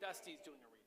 Dusty's doing a reading.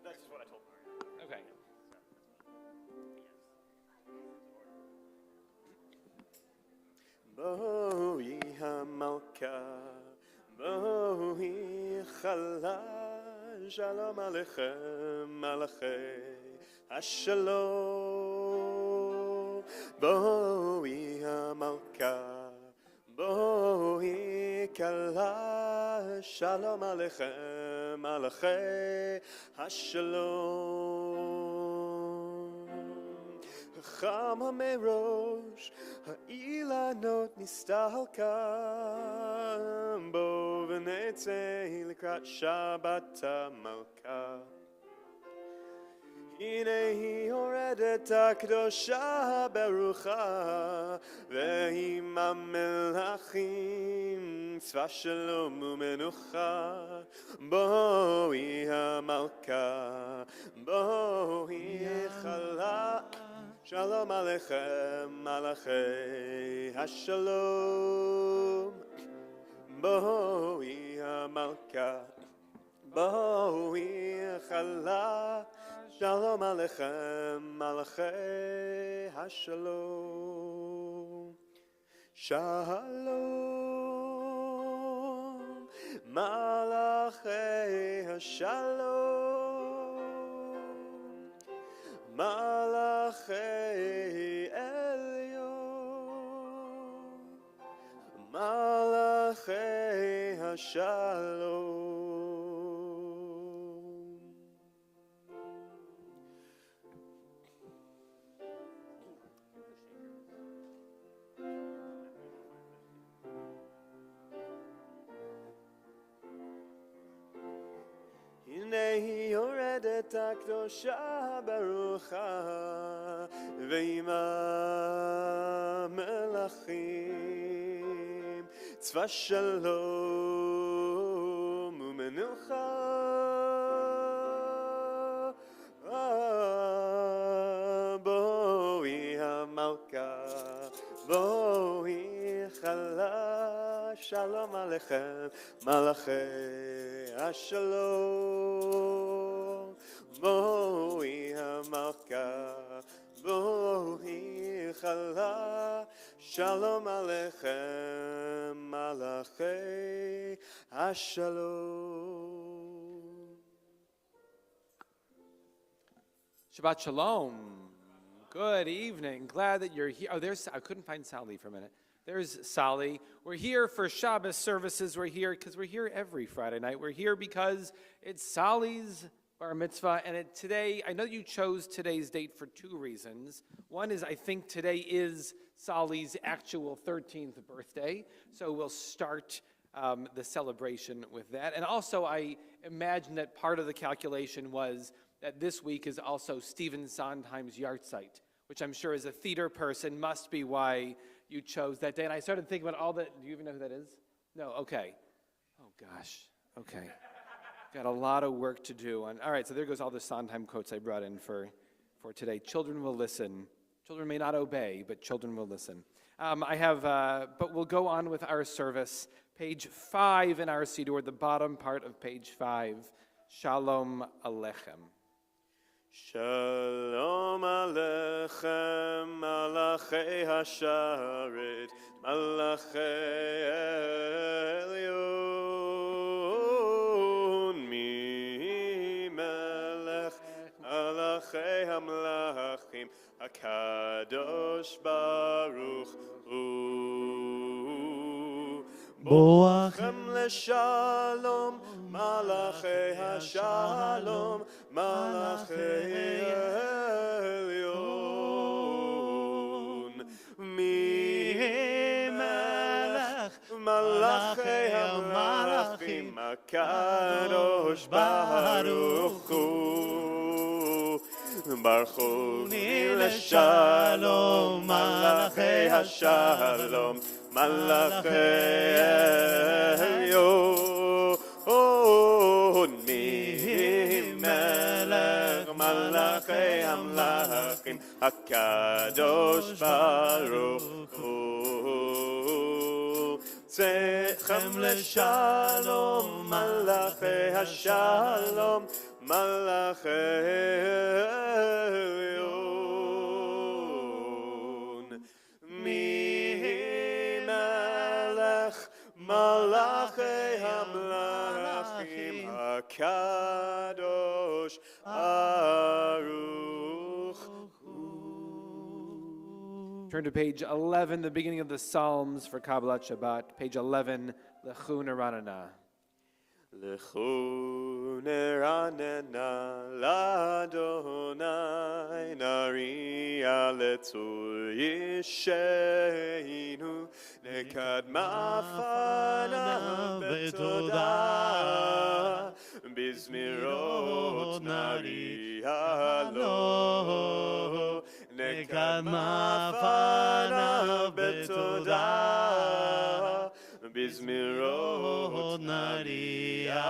That's just what I told Mario. Okay. Boi hamalka, boi chala, shalom alechem, malachei hashalom. Boi hamalka, boi kala, shalom alechem, malachei hashalom. Chama merosh, ha'ilonot nistalkam, bo v'netzeh likrat Shabbat HaMalka. Hine hi yoredet הקדושה ברוחה, והיא מהמלאכים, צבא שלום ומנוחה. בואי המלכה, בואי חלה, שלום עליכם מלאכי השלום. בואי המלכה, בואי חלה, שלום עליכם מלאכי השלום. שלום מלאכי השלום, מלאכי עליון, מלאכי השלום. הנה היא יורדת הקדושה ברוחה, ועם המלאכים צבא שלום ומנוחה. בואי המלכה, בואי חלה, שלום עליכם מלאכי השלום. Boi HaMalka, Boi Chala, Shalom Aleichem, Malachei HaShalom. Shabbat Shalom. Good evening. Glad that you're here. Oh, I couldn't find Sally for a minute. There's Sally. We're here for Shabbos services. We're here because we're here every Friday night. We're here because it's Sally's bar mitzvah. And today, I know you chose today's date for two reasons. One is I think today is Sally's actual 13th birthday. So we'll start the celebration with that. And also, I imagine that part of the calculation was that this week is also Stephen Sondheim's yahrzeit, which I'm sure as a theater person must be why you chose that day. And I started thinking about all that. Do you even know who that is? No? Okay. Oh, gosh. Okay. Got a lot of work to do. All right, so there goes all the Sondheim quotes I brought in for today. Children will listen. Children may not obey, but children will listen. But we'll go on with our service. Page 5 in our Siddur, the bottom part of page 5. Shalom Aleichem. Shalom Aleichem, Malachei Hasharet, Malachei Elyon, Mi Melech, Malachei HaMelachim, HaKadosh Baruch Hu. Boachem leshalom, Malachei HaShalom, Malachei Elyon. Mi Melech, Malachei HaMelachim, HaKadosh Baruch Hu. Baruchuni leshalom, Malachei HaShalom, Malachei Elyon. Mi Melech, Malachei HaMelachim, HaKadosh Baruch Hu. Tzechem leshalom, Malachei HaShalom, Malachei Elyon. Mi Melech, Malachei HaMelachim, HaKadosh Baruch Hu. Turn to page 11, the beginning of the Psalms for Kabbalat Shabbat. Page 11, Lechu Neranena. Lechu neranena l'Adonai, nariya letzur yisheinu, nekadma fanav betodah, bizmirot nariya lo, nekadma fanav betodah, bizmirot nariya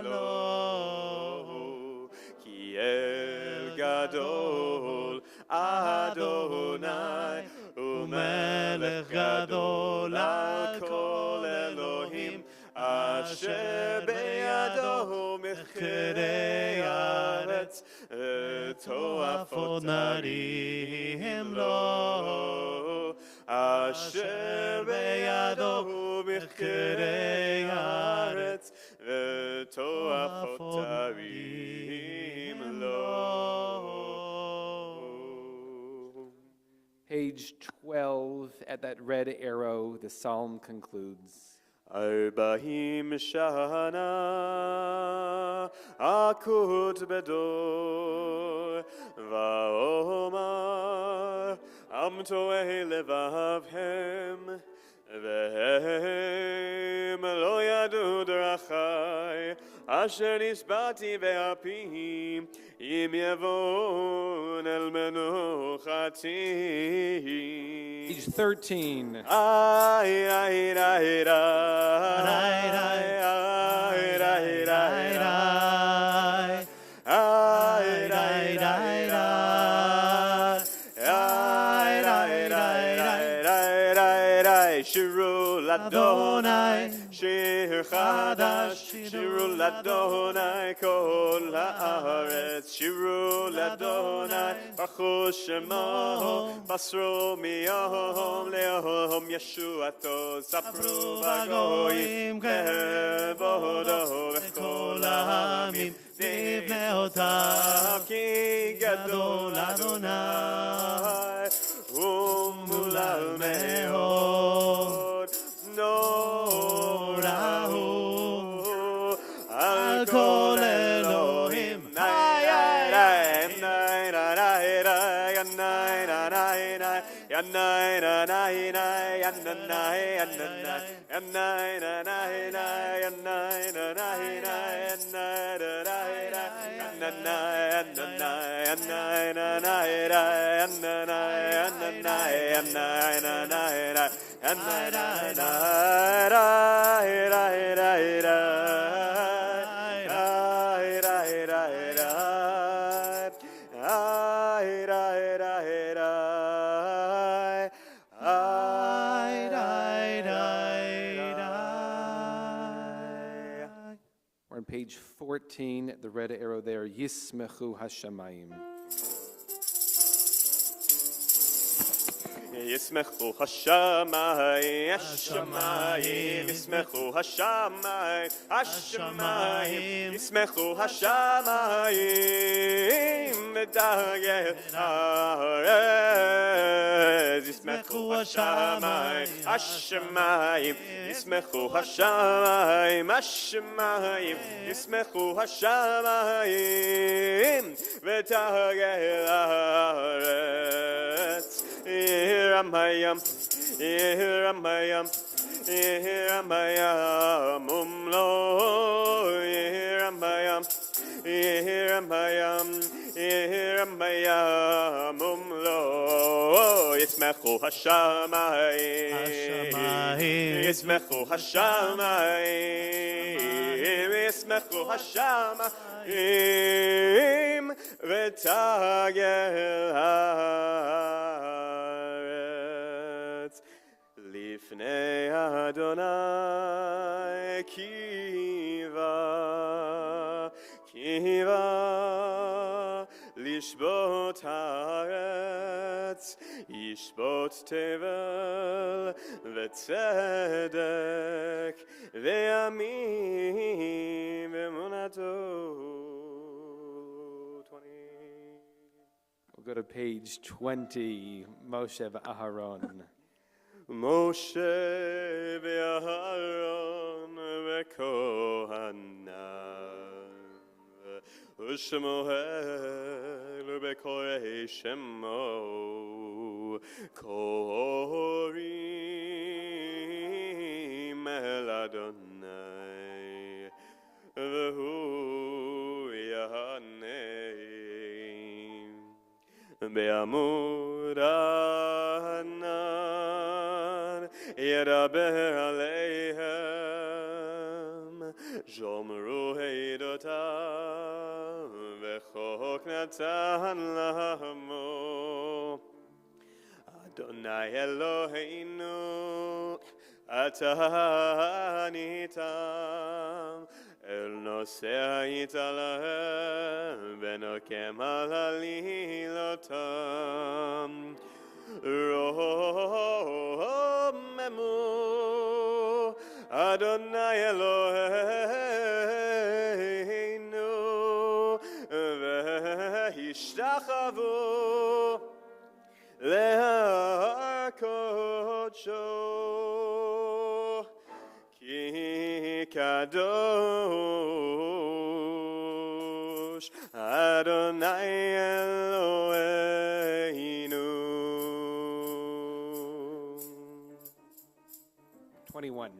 lo, ki el gadol Adonai, umelech gadol al kol Elohim, asher beyado mechkerei haaretz, toafot narim lo, asher beyado mechkerei haaretz, toafot narim lo. Page 12, at that red arrow, the psalm concludes. Arba'im shana akut bedor va'omar am to'eh levavhem vehem lo yadu drachai asher nisbati ve'apim im yavon el menuchati. Page 13. Ay, ay, ay, Shirul Adonai, שיר חדש, שירו לאדוני כל הארץ, שירו לאדוני, ברכו שמו, בשרו מיום ליום ישועתו, ספרו בגויים כבודו וכל העמים, נבנאותיו כי גדול אדוני, ומולל מאוד, נורא הוא, על כל אלוהים, We're on page 14, the red arrow there, Yismechu Hashemayim. ישמחו השמיים, השמיים, ישמחו השמיים, השמיים, ישמחו השמיים, ודגל הארץ, ישמחו השמיים, השמיים, ישמחו השמיים, השמיים, ישמחו השמיים, ודגל הארץ. Ramayam, Ramayam, Ramayam, Umlo, Ramayam, Ramayam, Ramayam, Umlo, Yismechu Hashamayim, Yismechu Hashamayim, Yismechu Hashamayim, V'tagel לפני אדוני קיווה לשבות הארץ, ישבות תבל וצדק וימים ואמונתו. We'll go to page 20, Moshe v'Aharon. Moshe v'Aharon v'kohanav u'Shmuel v'korei shemo korim el Adonai v'hu yahanei be'amud hanan ידבר עליהם, ז'ומרו עדותיו, וחוק נתן לעמו. אדוני אלוהינו, אתה עניתם, אל נושא היית להם, ונוקם על עלילותם. רוממו אדוני אלוהינו והשתחוו להר קודשו כי קדוש אדוני אלוהינו. 21.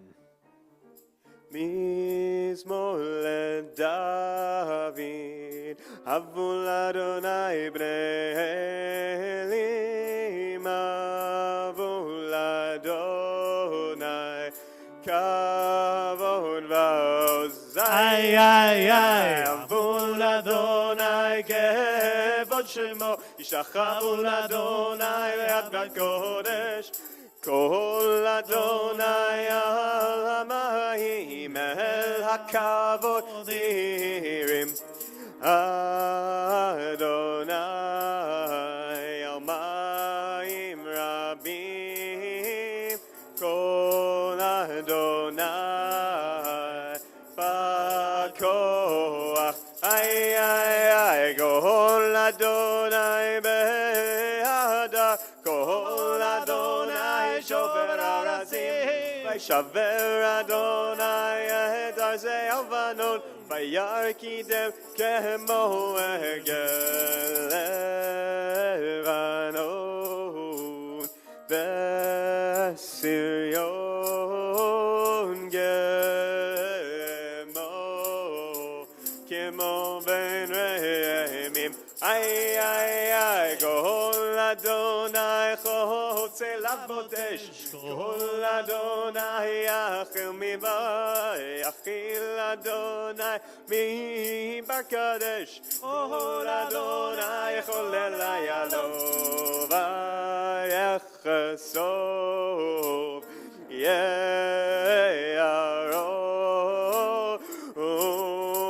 מזמור לדוד, הבו לאדוני בני אלים, הבו לאדוני כבוד ועוז. הבו לאדוני כבוד שמו, ישתחוו לאדוני באדמת קודש. Kol Adonai al hamayim el hakavod dirim. Adonai al mayim rabim. Kol Adonai b'koach. Ay, ay, ay. Kol Adonai be'ada. Kol Adonai shover arazim. Vayshaver Adonai et arzei alvanon. Vayarkidem kemo egel Levanon. Besiryon kemo ben remim. Ay, ay, ay, Kol Adonai chotze lavodesh. Kol Adonai achil mivay. Achil Adonai mi bakadesh. Kol Adonai cholel ayalo vayechasov. Ye'aro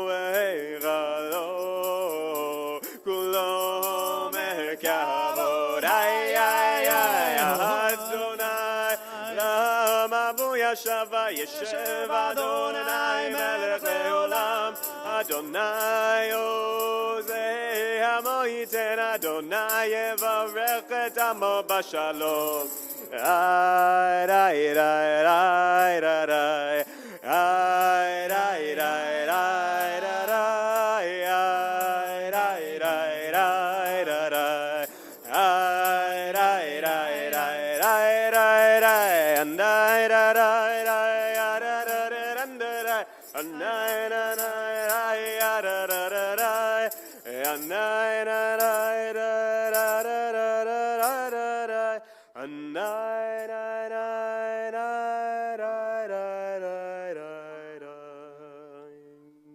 ve'chalo kulo merkavod. Ay, ay, ay, Adonai lamavu yashava yeshev Adonai melech leolam. Adonai ozeh amo yiten. Adonai yevarech et amo b'shalom. Ay, ay, ay, ay, ay, ay. Ay, ay, ay, ay, ay,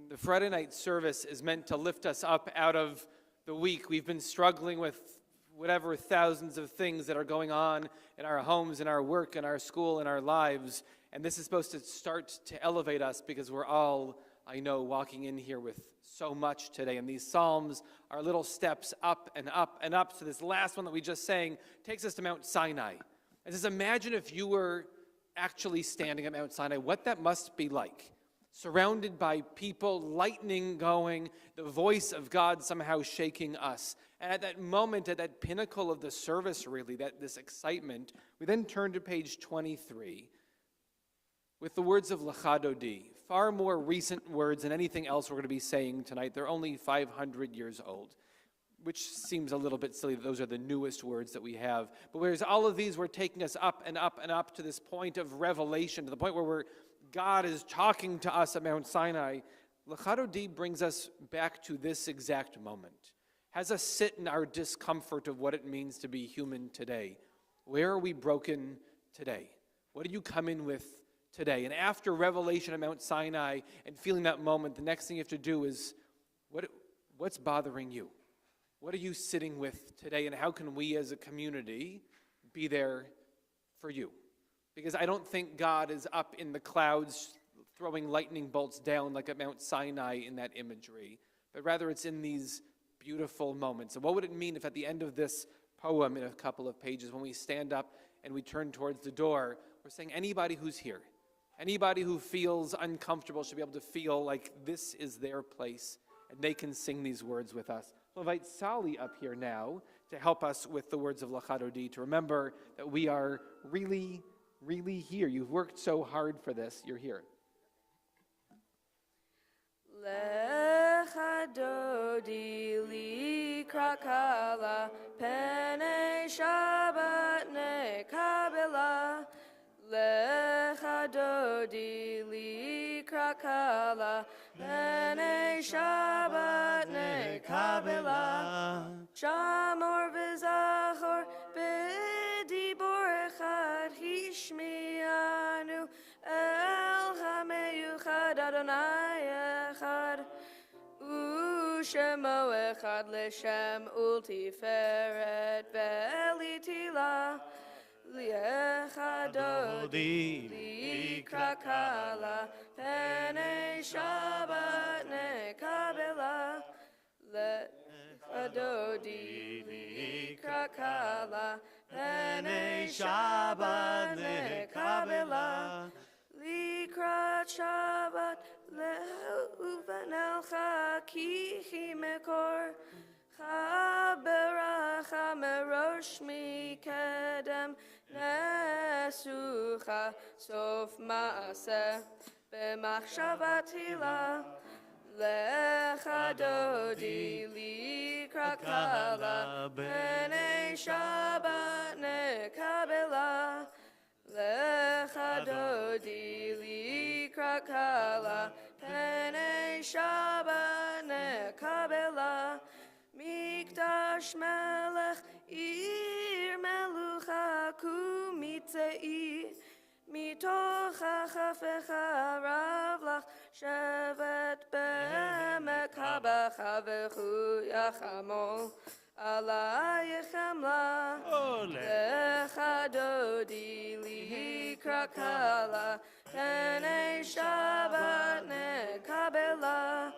The Friday night service is meant to lift us up out of the week. We've been struggling with whatever thousands of things that are going on in our homes, in our work, in our school, in our lives. And this is supposed to start to elevate us because we're all, I know, walking in here with so much today. And these Psalms are little steps up and up and up. So this last one that we just sang takes us to Mount Sinai. And just imagine if you were actually standing at Mount Sinai, what that must be like. Surrounded by people, lightning going, the voice of God somehow shaking us. And at that moment, at that pinnacle of the service, really, this excitement, we then turn to page 23 with the words of Lecha Dodi, far more recent words than anything else we're going to be saying tonight. They're only 500 years old, which seems a little bit silly that those are the newest words that we have. But whereas all of these were taking us up and up and up to this point of revelation, to the point where God is talking to us at Mount Sinai, Lecha Dodi brings us back to this exact moment, has us sit in our discomfort of what it means to be human today. Where are we broken today? What do you come in with today? And after revelation at Mount Sinai and feeling that moment, the next thing you have to do is, what's bothering you? What are you sitting with today? And how can we as a community be there for you? Because I don't think God is up in the clouds throwing lightning bolts down like at Mount Sinai in that imagery, but rather it's in these beautiful moments. And what would it mean if at the end of this poem in a couple of pages, when we stand up and we turn towards the door, we're saying anybody who's here, anybody who feels uncomfortable should be able to feel like this is their place and they can sing these words with us. We'll invite Sally up here now to help us with the words of Lecha Dodi, to remember that we are really here. You've worked so hard for this. You're here. Lecha Dodi likra kala pene Shabbat nekabela. Lecha Dodi likra kala pene Shabbat nekabela. Shamor v'zachor b'dibor echad hishmianu el hameyuchad Adonai echad u'shemo echad l'shem ultiferet ve'elitila Lecha dodi likra kala Penei Shabbat nekabela Lecha dodi likra kala Penei Shabbat nekabela Likrat Shabbat leuven elcha ki mekor Chaberacha merosh mikedem nesucha sof maaseh b'machshava tila lecha dodi likrat kala b'nei Shabbat nekabela Lecha dodi likrat kala Penei Shabbat nekabela Mikdash melech ir melucha kumitei Mitoch hachafecha ravlach shevet be'emek habacha v'chu yachamo Alayich hamla Lecha dodi likrat kala Penei Shabbat nekabela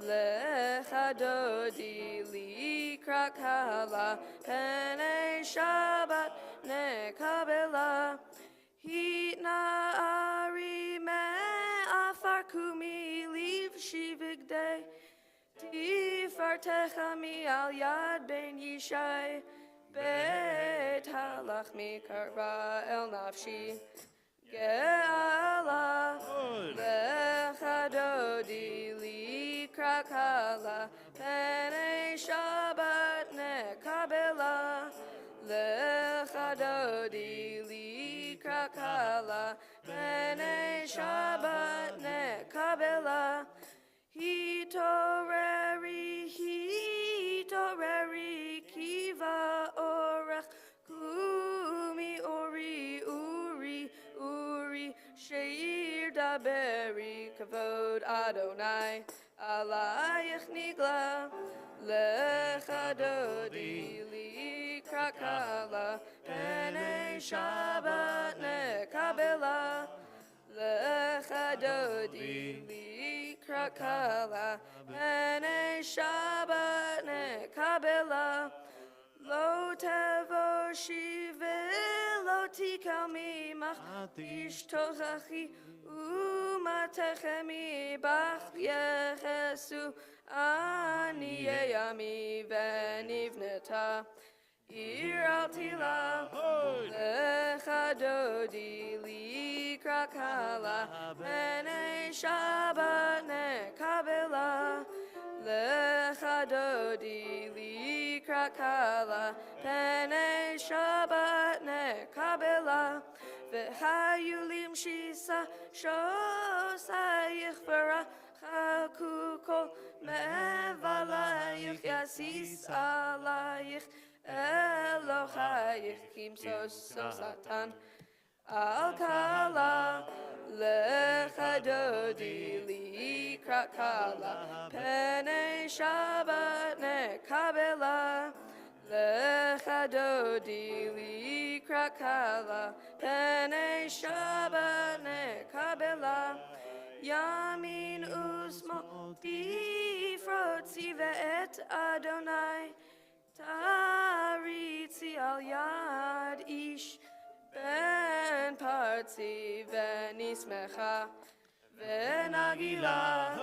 Lecha dodi likrat kala Penei Shabbat nekabela Hitna ari me'afar kumi liv shivigdei Tifartecha mi al yad ben Yishai Bet halach mikara el nafshi Ge'ala Lecha dodi likrat kala Penei Shabbat nekabela Lecha dodi likrat kala Penei Shabbat nekabela Hitoreri kiva orach kumi uri sheir daberi kavod Adonai alayich nigla lecha dodi likrat kala Penei Shabbat nekabela lecha dodi likrat kala Penei Shabbat nekabela Lo tevoshi velo tikal mimach Ishtochachi umatechemi bach yechesu Aniyei ami venivneta Ir al tila Lecha dodi likrat kala Penei Shabbat nekabela Lecha dodi likrat kala Penei Shabbat nekabela V'hayulim shisa shosayich v'racha kukol mevalayich yasis alayich Elohayich kimsos satan al kala lecha dodi likrat kala Penei Shabbat nekabela lecha dodi likrat kala Penei Shabbat nekabela yamin usmo tifrotzi ve'et Adonai Taritzi al yad ish ben partzi venismecha venagila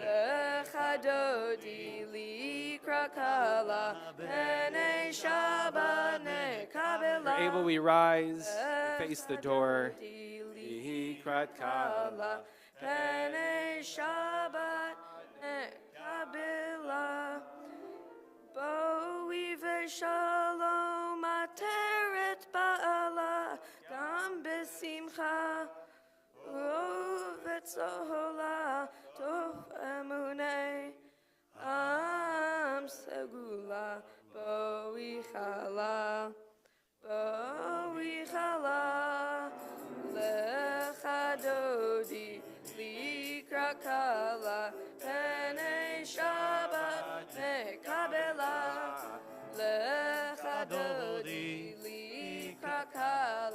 lecha dodi likrat kala Penei Shabbat nekabela We're able, we rise, face the door. Likrat kala Penei Shabbat nekabela Boi v'shalom ateret ba'ala Gam besimcha Uvetzola tov emunei Am segula Boi chala Lecha dodi likrat kala Penei Shabbat nekabela Lecha dodi likrat kala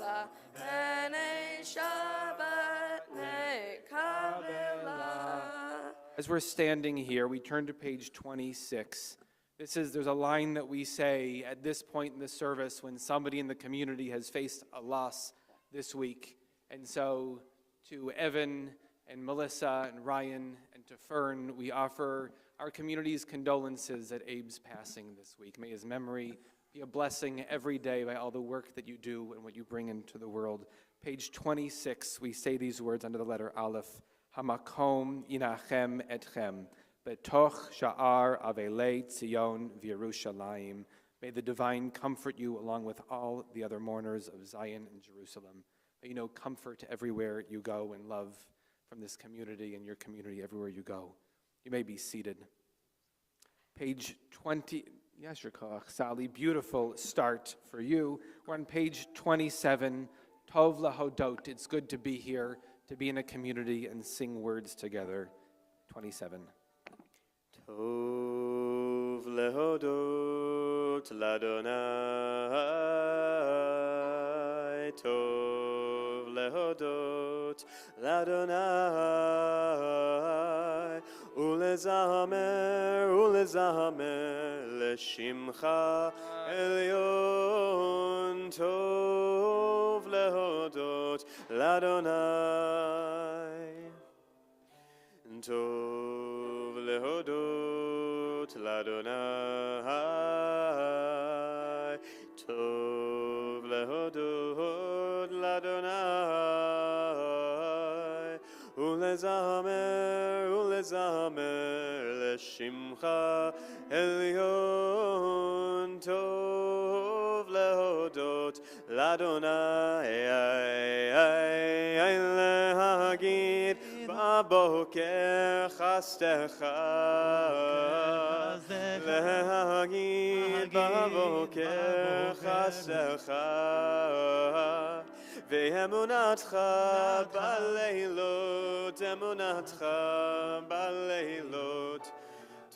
As we're standing here, we turn to page 26. There's a line that we say at this point in the service when somebody in the community has faced a loss this week. And so to Evan and Melissa and Ryan and to Fern, we offer our community's condolences at Abe's passing this week. May his memory be a blessing every day by all the work that you do and what you bring into the world. Page 26, we say these words under the letter Aleph. Hamakom inachem etchem, betoch sha'ar avelei Tzion v'Yerushalayim. May the divine comfort you along with all the other mourners of Zion and Jerusalem. May you know comfort everywhere you go and love from this community and your community everywhere you go. You may be seated. Page 20, Yasher Koach, Sally, beautiful start for you. We're on page 27, Tov Lahodot. It's good to be here, to be in a community and sing words together. 27. Tov lehodot l'Adonai, Tov lehodot l'Adonai, ulezamer l'shimcha elyon, Tov lehodot l'Adonai, Tov lehodot l'Adonai, Tov lehodot l'Adonai, ulezamer l'shimcha elyon, Tov lehodot l'Adonai, lehagid בבוקר חסדך, להגיד בבוקר חסדך, ואמונתך בלילות, אמונתך בלילות,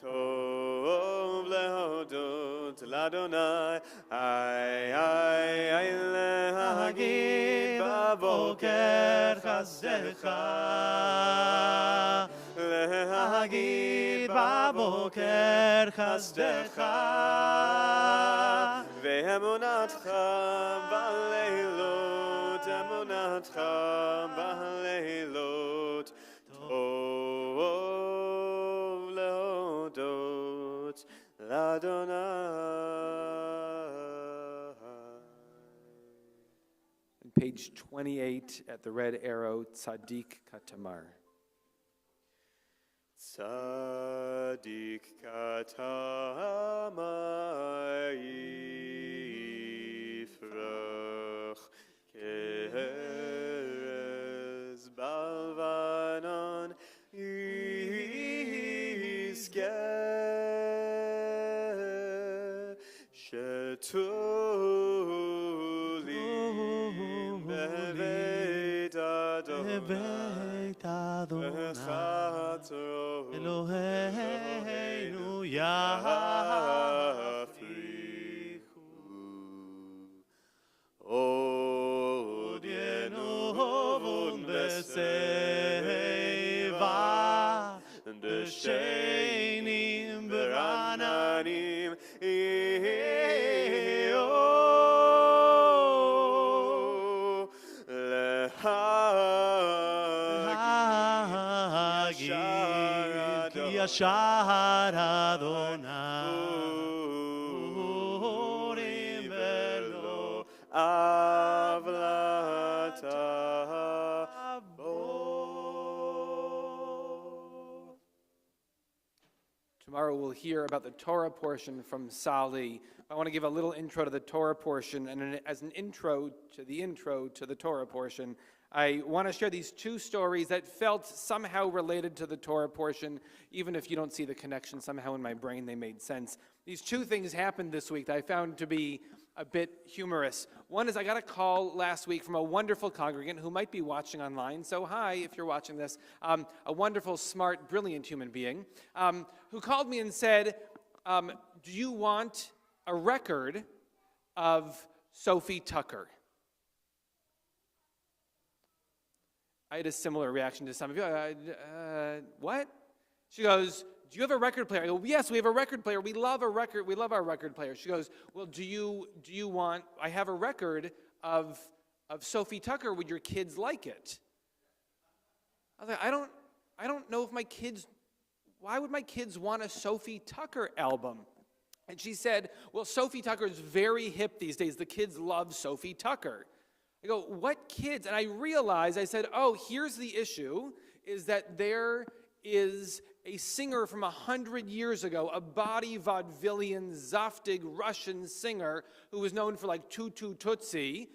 טוב להודות לאדוני, להגיד בבוקר חסדך, להגיד בבוקר חסדך, ואמונתך בלילות, אמונתך בלילות, טוב להודות לאדוני. Page 28 at the red arrow, Tzaddik Katamar. Tzaddik katamar yifrach, ke'erez balvanon yizkeh, shetulim beveit Adonai, Eloheinu yafrichu, od yenovon beseva, b'sheinim b'rananim, Yashar Adonai, Urim velo avlata bo. Tomorrow we'll hear about the Torah portion from Sali. I want to give a little intro to the Torah portion, and as an intro to the Torah portion, I want to share these two stories that felt somehow related to the Torah portion, even if you don't see the connection. Somehow in my brain they made sense. These two things happened this week that I found to be a bit humorous. One is I got a call last week from a wonderful congregant who might be watching online. So hi, if you're watching this, a wonderful, smart, brilliant human being who called me and said, do you want a record of Sophie Tucker? I had a similar reaction to some of you. What? She goes, do you have a record player? I go, yes, we have a record player. We love our record player. She goes, well, do you want, I have a record of Sophie Tucker. Would your kids like it? I was like, I don't know if my kids, why would my kids want a Sophie Tucker album? And she said, well, Sophie Tucker is very hip these days. The kids love Sophie Tucker. I go, what kids? And I realized, I said, oh, here's the issue, is that there is a singer from 100 years ago, a body vaudevillian, zaftig Russian singer who was known for like Tutu Tutsi,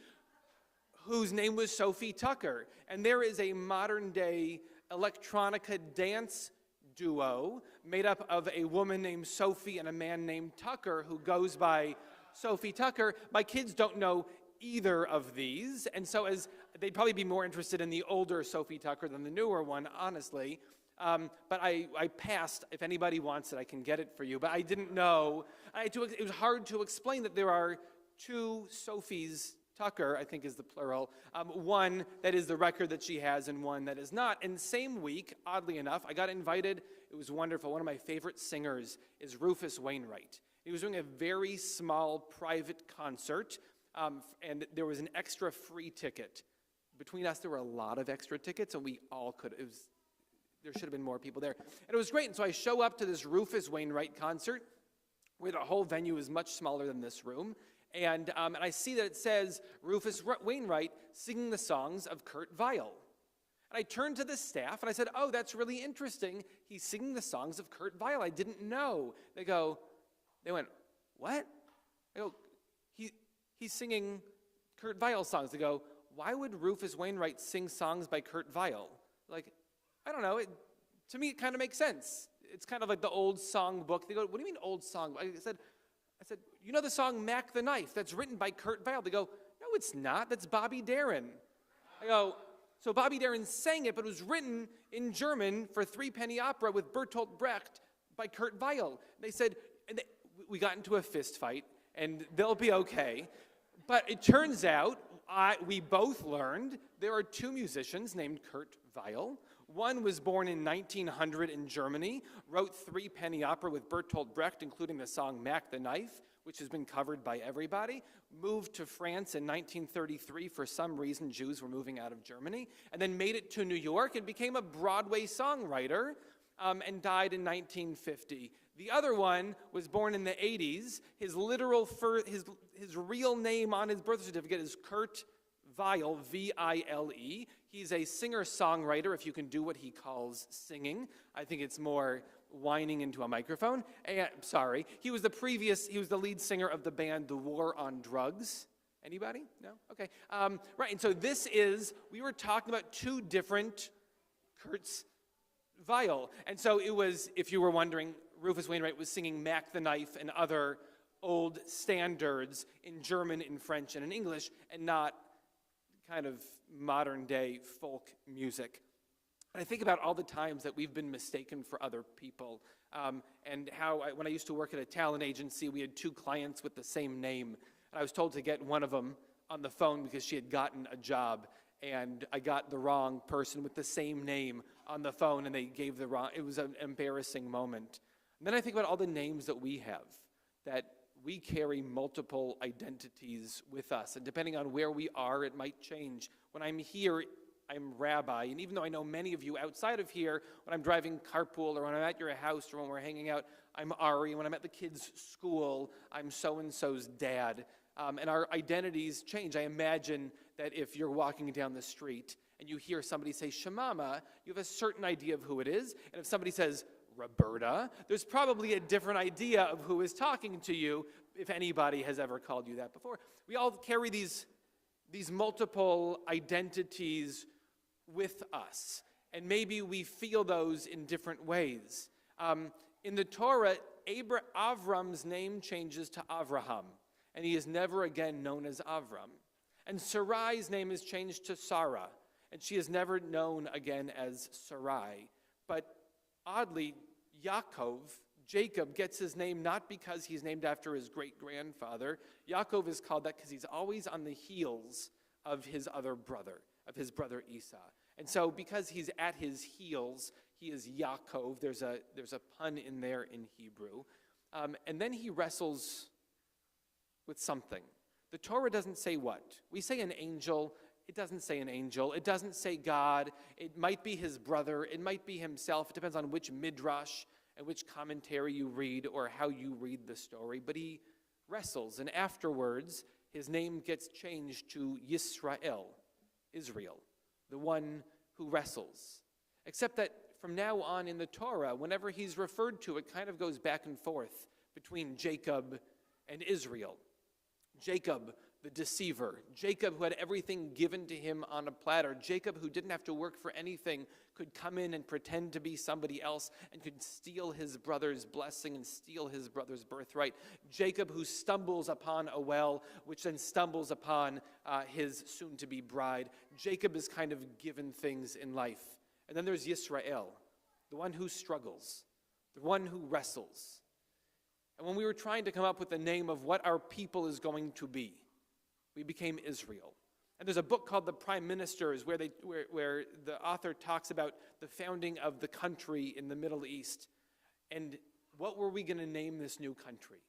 whose name was Sophie Tucker. And there is a modern-day electronica dance duo made up of a woman named Sophie and a man named Tucker who goes by Sophie Tucker. My kids don't know either of these, and so as they'd probably be more interested in the older Sophie Tucker than the newer one, honestly. But I passed. If anybody wants it, I can get it for you. But I didn't know. It was hard to explain that there are two Sophies Tucker, I think is the plural, one that is the record that she has and one that is not. And same week, oddly enough, I got invited. It was wonderful. One of my favorite singers is Rufus Wainwright. He was doing a very small private concert, and there was an extra free ticket. Between us, there were a lot of extra tickets, and we all could. There should have been more people there. And it was great. And so I show up to this Rufus Wainwright concert where the whole venue is much smaller than this room. And I see that it says Rufus Wainwright singing the songs of Kurt Weill. And I turned to the staff and I said, oh, that's really interesting. He's singing the songs of Kurt Weill. I didn't know. They went, what? I go, he's singing Kurt Weill songs. They go, why would Rufus Wainwright sing songs by Kurt Weill? Like, I don't know. To me, it kind of makes sense. It's kind of like the old song book. They go, what do you mean old song? I said, you know the song Mac the Knife? That's written by Kurt Weill. They go, no, it's not. That's Bobby Darin. I go, so Bobby Darin sang it, but it was written in German for three-penny opera with Bertolt Brecht by Kurt Weill. They said, we got into a fist fight, and they'll be okay. But it turns out, we both learned there are two musicians named Kurt Weill. One was born in 1900 in Germany, wrote three-penny opera with Bertolt Brecht, including the song Mac the Knife, which has been covered by everybody, moved to France in 1933. For some reason, Jews were moving out of Germany, and then made it to New York and became a Broadway songwriter, and died in 1950. The other one was born in the 80s. His real name on his birth certificate is Kurt Weill, V-I-L-E. He's a singer-songwriter, if you can do what he calls singing. I think it's more whining into a microphone. Sorry. He was the lead singer of the band The War on Drugs. Anybody? No? Okay. Right, and so we were talking about two different Kurt's Weill. And so it was, if you were wondering, Rufus Wainwright was singing Mac the Knife and other old standards in German, in French, and in English, and not kind of modern-day folk music. And I think about all the times that we've been mistaken for other people, and how when I used to work at a talent agency, we had two clients with the same name, and I was told to get one of them on the phone because she had gotten a job, and I got the wrong person with the same name on the phone, and they gave the wrong. It was an embarrassing moment. And then I think about all the names that we have, that we carry multiple identities with us, and depending on where we are, it might change. When I'm here, I'm Rabbi, and even though I know many of you outside of here, when I'm driving carpool or when I'm at your house or when we're hanging out, I'm Ari. When I'm at the kids' school, I'm so-and-so's dad. And our identities change. I imagine that if you're walking down the street and you hear somebody say Shemama, you have a certain idea of who it is. And if somebody says Roberta, there's probably a different idea of who is talking to you, if anybody has ever called you that before. We all carry these multiple identities with us, and maybe we feel those in different ways. In the Torah, Avram's name changes to Avraham, and he is never again known as Avram. And Sarai's name is changed to Sarah, and she is never known again as Sarai. But oddly, Jacob gets his name not because he's named after his great-grandfather. Yaakov is called that because he's always on the heels of his other brother, of his brother Esau. And so because he's at his heels, He is Yaakov. There's a pun in there in Hebrew. And then he wrestles with something. The Torah doesn't say what. We say an angel. It doesn't say an angel. It doesn't say God. It might be his brother. It might be himself. It depends on which midrash and which commentary you read or how you read the story. But he wrestles, and afterwards, his name gets changed to Yisrael, Israel, the one who wrestles. Except that from now on in the Torah, whenever he's referred to, it kind of goes back and forth between Jacob and Israel. Jacob, the deceiver. Jacob, who had everything given to him on a platter. Jacob, who didn't have to work for anything, could come in and pretend to be somebody else and could steal his brother's blessing and steal his brother's birthright. Jacob, who stumbles upon a well, which then stumbles upon his soon-to-be bride. Jacob is kind of given things in life. And then there's Yisrael, the one who struggles, the one who wrestles. And when we were trying to come up with the name of what our people is going to be, we became Israel. And there's a book called The Prime Ministers where the author talks about the founding of the country in the Middle East. And what were we going to name this new country?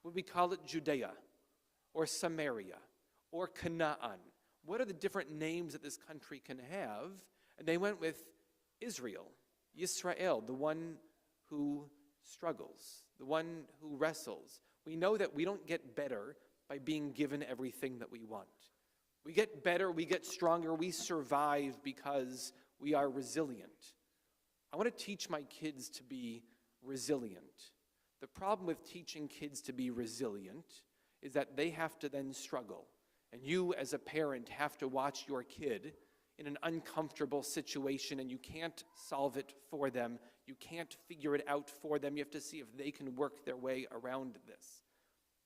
Would we call it Judea or Samaria or Canaan? What are the different names that this country can have? And they went with Israel, Yisrael, the one who struggles, the one who wrestles. We know that we don't get better by being given everything that we want. We get better, we get stronger, we survive because we are resilient. I want to teach my kids to be resilient. The problem with teaching kids to be resilient is that they have to then struggle. And you as a parent have to watch your kid in an uncomfortable situation and you can't solve it for them. You can't figure it out for them. You have to see if they can work their way around this.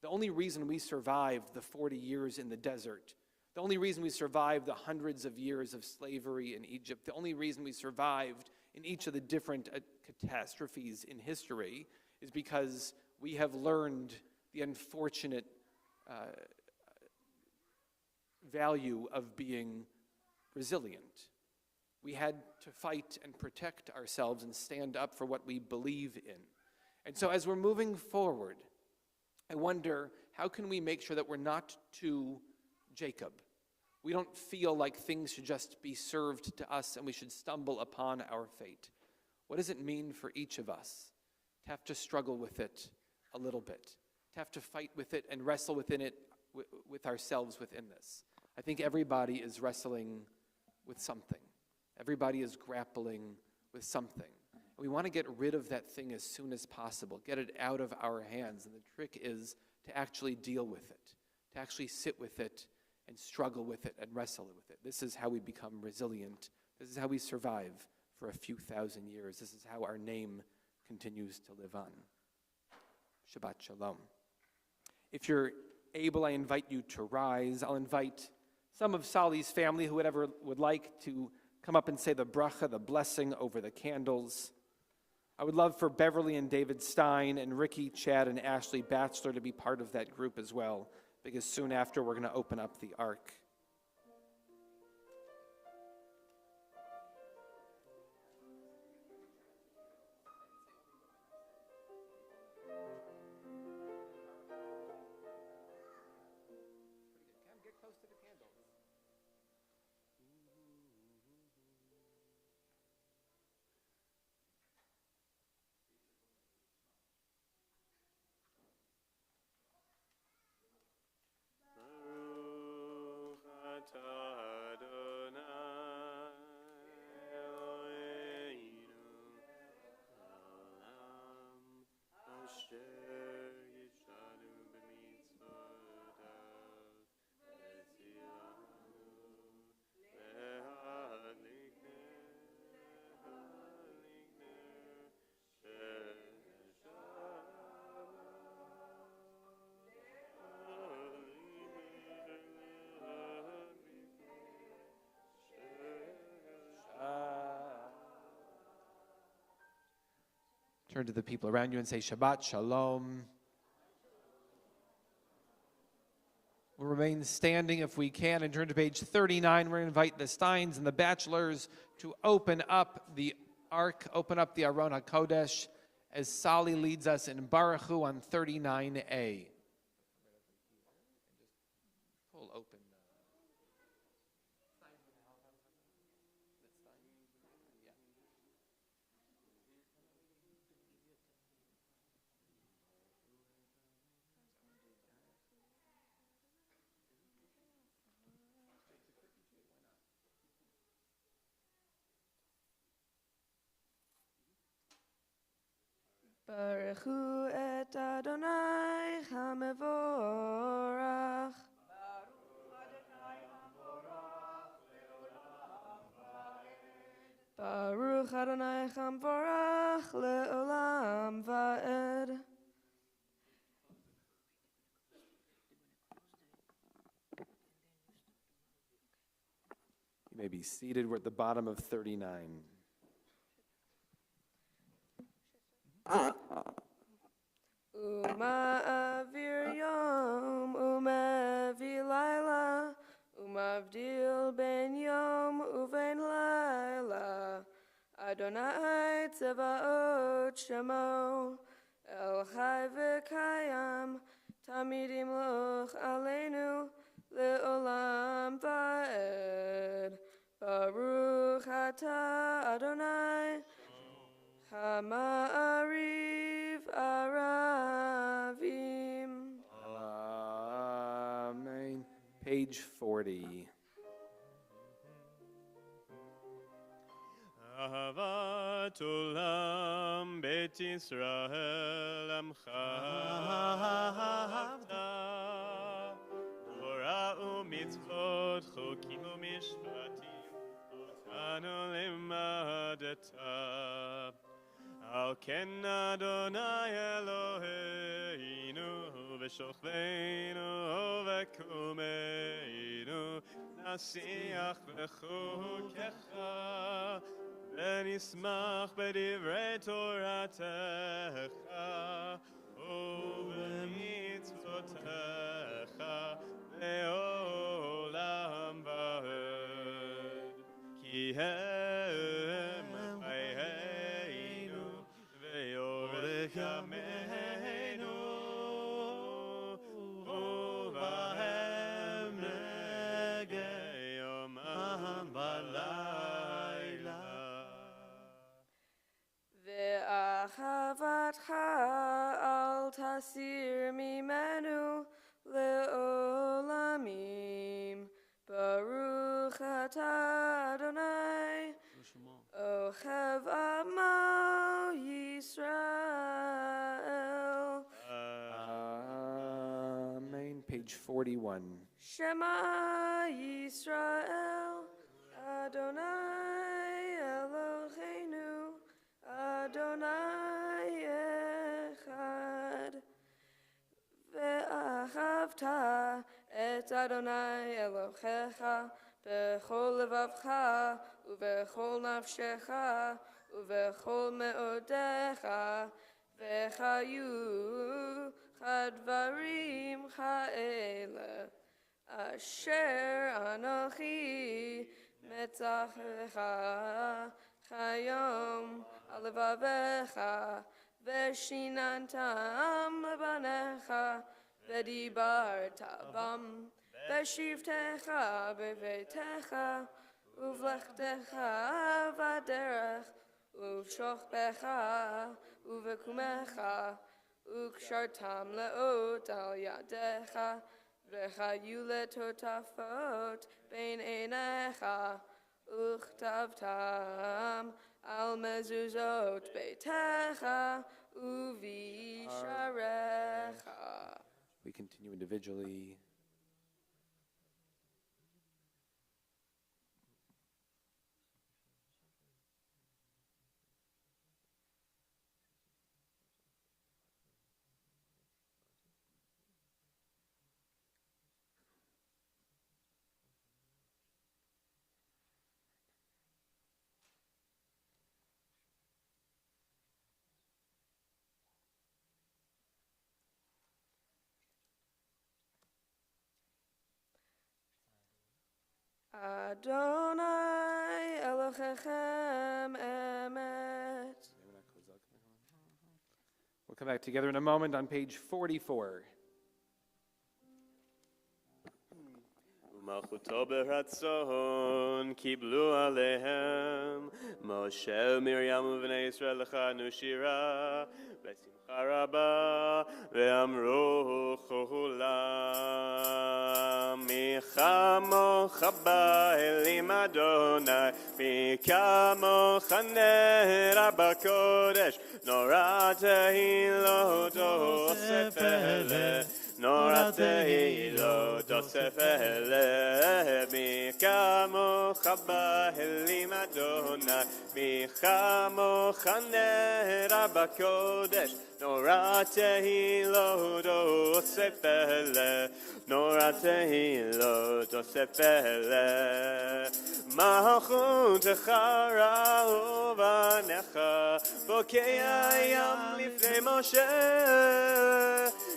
The only reason we survived the 40 years in the desert, the only reason we survived the hundreds of years of slavery in Egypt, the only reason we survived in each of the different catastrophes in history is because we have learned the unfortunate value of being resilient. We had to fight and protect ourselves and stand up for what we believe in. And so as we're moving forward, I wonder, how can we make sure that we're not too Jacob? We don't feel like things should just be served to us and we should stumble upon our fate. What does it mean for each of us to have to struggle with it a little bit, to have to fight with it and wrestle within it, with ourselves within this? I think everybody is wrestling with something. Everybody is grappling with something. We want to get rid of that thing as soon as possible, get it out of our hands. And the trick is to actually deal with it, to actually sit with it and struggle with it and wrestle with it. This is how we become resilient. This is how we survive for a few thousand years. This is how our name continues to live on. Shabbat Shalom. If you're able, I invite you to rise. I'll invite some of Sali's family, whoever would like, to come up and say the bracha, the blessing over the candles. I would love for Beverly and David Stein and Ricky, Chad, and Ashley Batchelor to be part of that group as well, because soon after we're going to open up the ark. Get close to the candles. Baruch atah Adonai Eloheinu Olam asher yishanu b'mitzvotav v'tzilanu le'hadlikner Turn to the people around you and say Shabbat Shalom. We'll remain standing if we can and turn to page 39. We're going to invite the Steins and the Bachelors to open up the Ark, open up the Aron HaKodesh as Sali leads us in Baruch Hu on 39a. Pull open. Baruch Hu et Adonai HaMevorach. Baruch Adonai HaMevorach le'olam va'ed. You may be seated. We're at the bottom of 39. Uma avir yom, uma vilayla, umavdil ben yom uven layla. Adonai tzevaot shemo, el chai v'kayam, tamid imloch aleinu, le'olam va'ed. Baruch atah Adonai, Hama'ariv Aravim. Amen. Page 40. אהבת עולם בית ישראל עמך אהבת תורה ומצוות חוקים ומשפטים אותנו לימדת על כן אדוני אלוהינו בשוכבנו ובקומנו נשיח בחוקיך ונשמח בדברי תורתך ובמצוותיך לעולם ועד כי הם חיינו ויורך ימינו ובהם נגע יומם ולילה ואהבתך אל תסיר ממנו לעולמים. ברוך אתה אדוני, אוהב עמו ישראל. Amen. Page 41. Shema Yisrael, Adonai Eloheinu, Adonai Echad. ואהבת את אדוני אלוהיך בכל לבבך ובכל נפשך ובכל מאודיך וחיו הדברים האלה אשר אנוכי מצווך כיום על לבביך ושיננתם לבניך ודיברת בם בשבתך בביתך ובלכתך בדרך ובשוכבך ובקומך וקשרתם לאות על ידיך וחיו לטוטפות בין עיניך וכתבתם על מזוזות ביתך ובישעריך. We continue individually. Adonai Elohechem emet come back together in a moment on page 44. ומלכותו ברצון קיבלו עליהם משה ומרים ובני ישראל לכנו שירה בשמחה רבה ואמרו כולם מי כמוך באלים אדוני מי כמוך נראה בקודש נורא תהילות עושה פלא נורא תהילות עושה פלא מי כמוך באלים אדוני מי כמוך נראה בקודש נורא תהילות עושה פלא נורא תהילות עושה פלא מלכותך ראו בניך בוקע ים לפני משה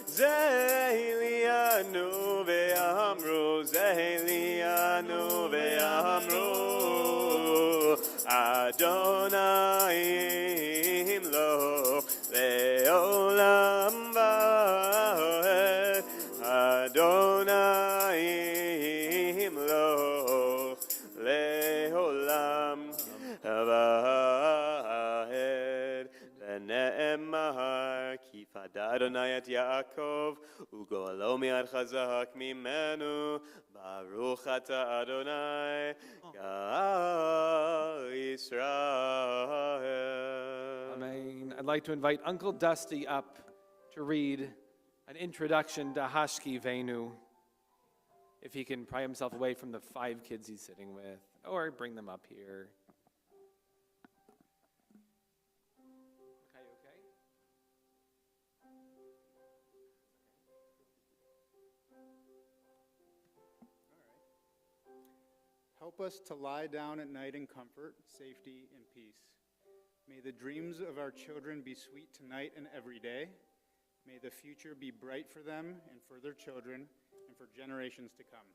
זה אלינו ואמרו זה אלינו ואמרו אדוני ימלוך לעולם ועד אדוני ימלוך לעולם ועד ונאמר כי פדה אדוני את יעקב וגואלו מיד חזק ממנו ברוך אתה אדוני גאל ישראל. Amen. I'd like to invite Uncle Dusty up to read an introduction to Hashki Venu. If he can pry himself away from the 5 kids he's sitting with, or bring them up here. Okay. Help us to lie down at night in comfort, safety, and peace. May the dreams of our children be sweet tonight and every day. May the future be bright for them and for their children and for generations to come.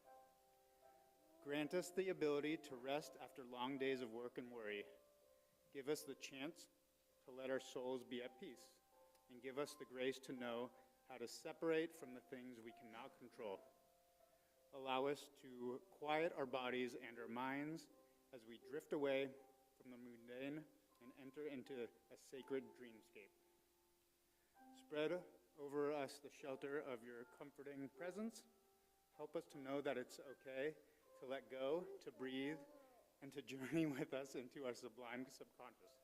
Grant us the ability to rest after long days of work and worry. Give us the chance to let our souls be at peace, and give us the grace to know how to separate from the things we cannot control. Allow us to quiet our bodies and our minds as we drift away from the mundane and enter into a sacred dreamscape. Spread over us the shelter of your comforting presence. Help us to know that it's okay to let go, to breathe, and to journey with us into our sublime subconscious.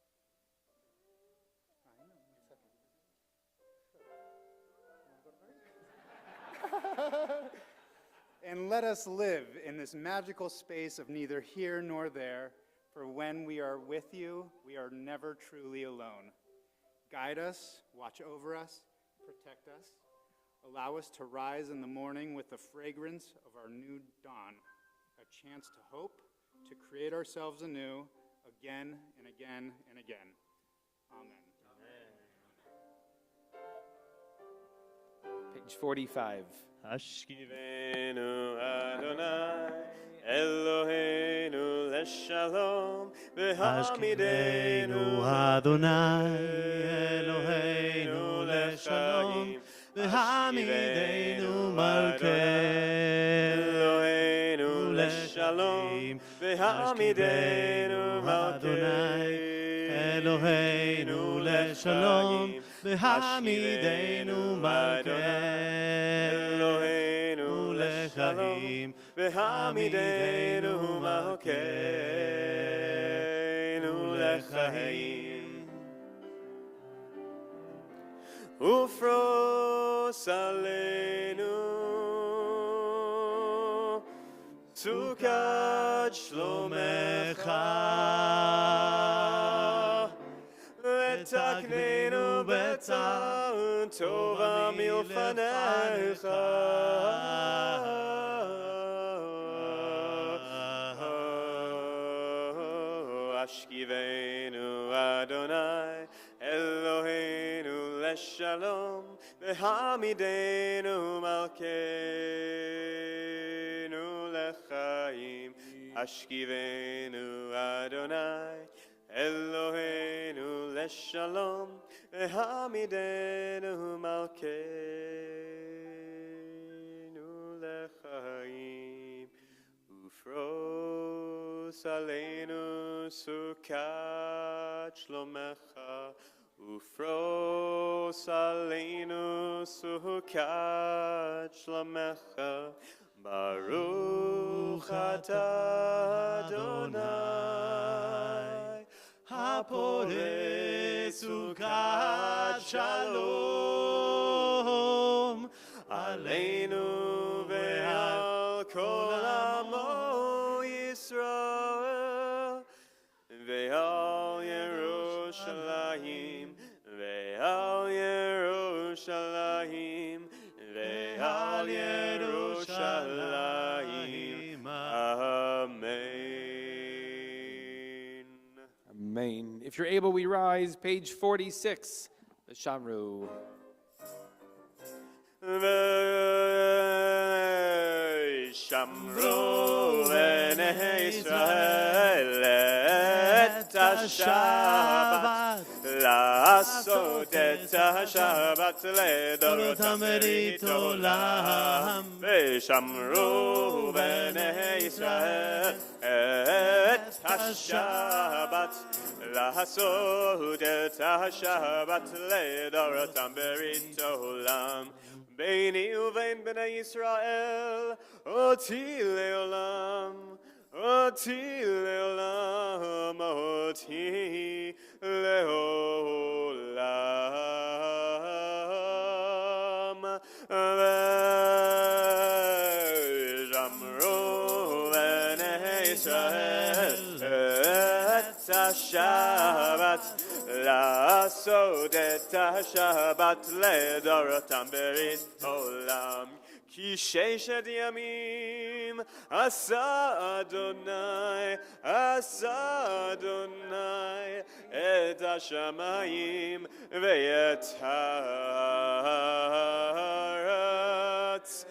And let us live in this magical space of neither here nor there, for when we are with you, we are never truly alone. Guide us, watch over us, protect us. Allow us to rise in the morning with the fragrance of our new dawn, a chance to hope, to create ourselves anew, again and again and again. Amen. Page 45. השכיבנו אדוני אלוהינו לשלום והעמידנו אדוני אלוהינו לשלום והעמידנו אלוהינו לשלום והעמידנו אדוני אלוהינו לשלום והעמידנו אלוהינו לחיים והעמידנו מלכנו לחיים ופרוס עלינו סוכת שלומך ותקננו בצער טובה מלפניך השכיבנו אדוני אלוהינו לשלום והעמידנו מלכנו לחיים השכיבנו אדוני Eloheinu leshalom, vehamidenu malkeinu lechaim, ufros aleinu sukat shlomecha, ufros aleinu sukat shlomecha, Baruch atah Adonai, הפורץ סוכת שלום עלינו ועל כל עמו ישראל, ועל ירושלים, ועל ירושלים, ועל ירושלים, אמן. Amen. If you're able, we rise. Page 46, the Shamru. ושמרו בני ישראל את השבת, לעשות את השבת לדורותם ברית עולם. ושמרו בני ישראל את השבת, לעשות את השבת לדורותם ברית עולם. ביני ובין בני ישראל, אותי לעולם, אותי לעולם, אותי לעולם. ושמרו בני ישראל את השבת, לעשות את השבת לדורותם ברית עולם. כי ששת ימים עשה אדוני, עשה אדוני את השמיים ואת הארץ.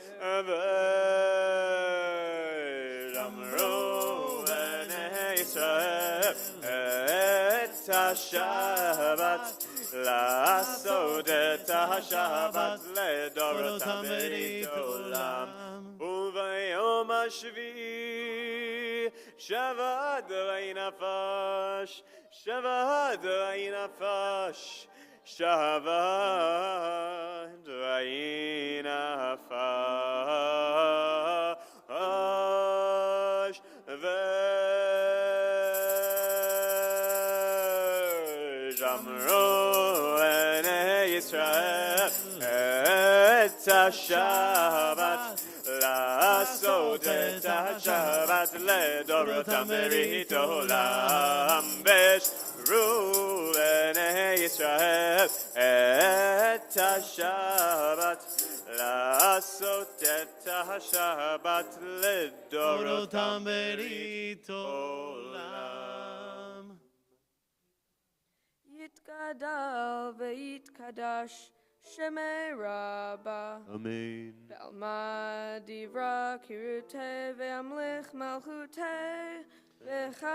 ושמרו בני ישראל את השבת, לעשות את השבת לדורותם ברית עולם. וביום השביעי שבת ויהי נפש, שבת ויהי נפש, שבת ויהי נפש. ושמרו בני ישראל את השבת, לעשות את השבת לדורותם ברית עולם. ושמרו בני ישראל את השבת, לעשות את השבת לדורותם ברית עולם. יתגדל ויתקדש שמי רבה, אמן. ועלמא דברה קירותי והמלך מלכותי, וחייכון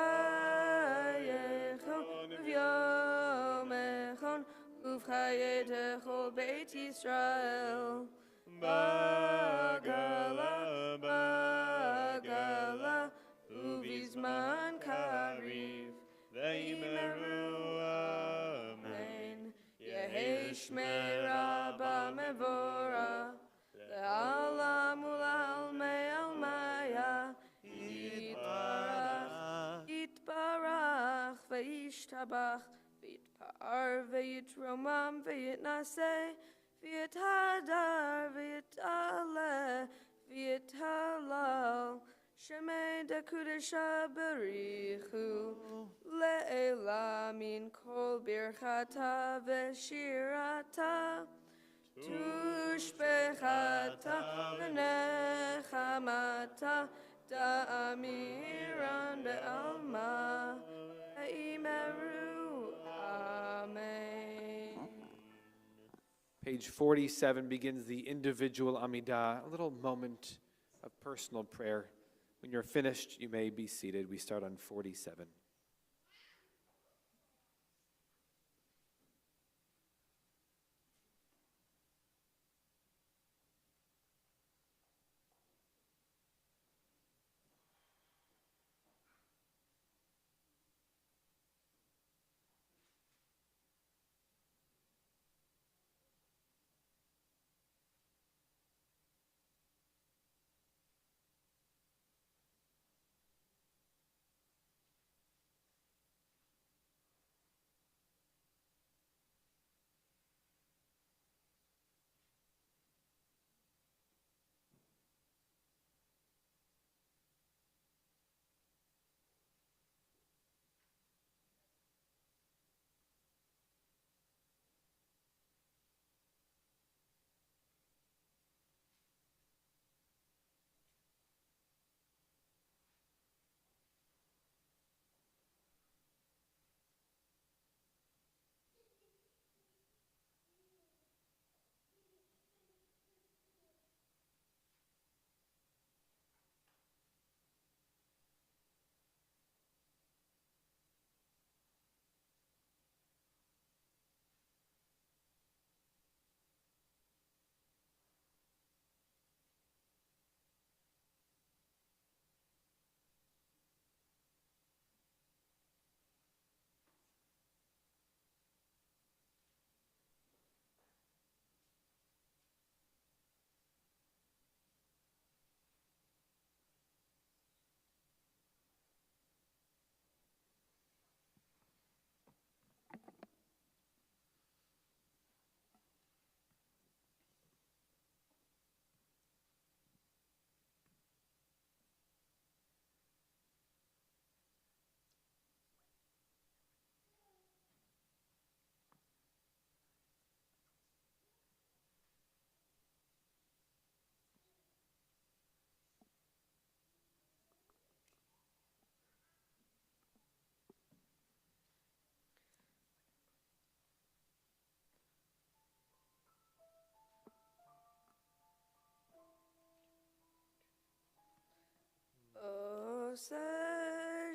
וביומכון ובחיי כל בית ישראל. בגלה, בגלה, ובזמן קריב, ויאמרו אמן. יהי שמי רבה מבורך, לעולם ולעלמי עלמיה, יתברך, יתברך וישתבח, ויתפאר ויתרומם ויתנשא, ויתהדר ויתעלה ויתהלל. שמי דקודשה בריחו לעילה מן כל ברכתה ושירתה, תושבחתה ונחמתה, תאמירן בעלמה, ויאמרו אמן. Page 47 begins the individual Amidah, a little moment of personal prayer. When you're finished, you may be seated. We start on 47.